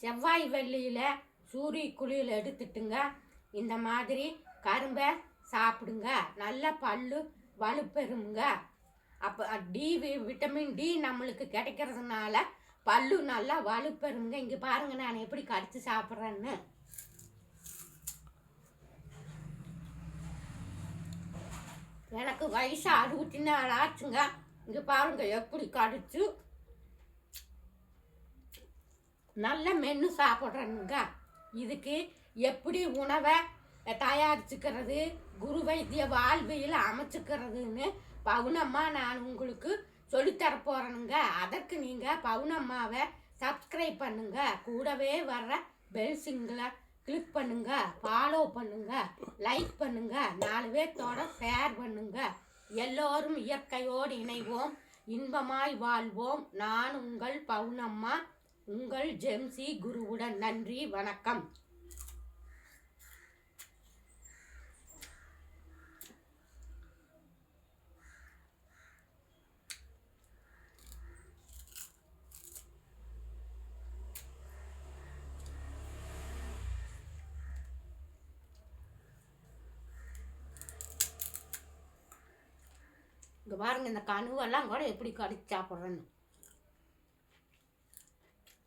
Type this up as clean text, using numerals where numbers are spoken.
செவ்வாய் வெள்ளியில் சூரிய குளியல் எடுத்துட்டுங்க இந்த மாதிரி கரும்பை சாப்பிடுங்க. நல்ல பல்லு வலுப்பெறுங்க. அப்போ விட்டமின் டி நம்மளுக்கு கிடைக்கிறதுனால பல்லு நல்லா வலுப்பெறுங்க. இங்கே பாருங்கள் நான் எப்படி கடிச்சு சாப்பிட்றேன்னு. எனக்கு வயசு 64 ஆச்சுங்க. இங்கே பாருங்க எப்படி கடிச்சு நல்லா மென்று சாப்பிட்றேனுங்க. இதுக்கு எப்படி உணவை தயாரிச்சுக்கிறது, குரு வைத்திய வாழ்வியல் அமைச்சுக்கிறதுன்னு பவுனம்மா நான் உங்களுக்கு சொல்லித்தரப்போகிறேனுங்க. அதற்கு நீங்கள் பவுனம்மாவை சப்ஸ்கிரைப் பண்ணுங்க. கூடவே வர்ற பெல் சிங்கிளை கிளிக் பண்ணுங்க, ஃபாலோ பண்ணுங்க, லைக் பண்ணுங்க, 4 பேர்த்தோட ஷேர் பண்ணுங்க. எல்லோரும் இயற்கையோடு இணைவோம், இன்பமாய் வாழ்வோம். நான் உங்கள் பவுனம்மா, உங்கள் ஜெம்சி குருவுடன். நன்றி, வணக்கம். இங்கே பாருங்க இந்த கணுவெல்லாம் கூட எப்படி கடிச்சு சாப்பிட்றேன்னு.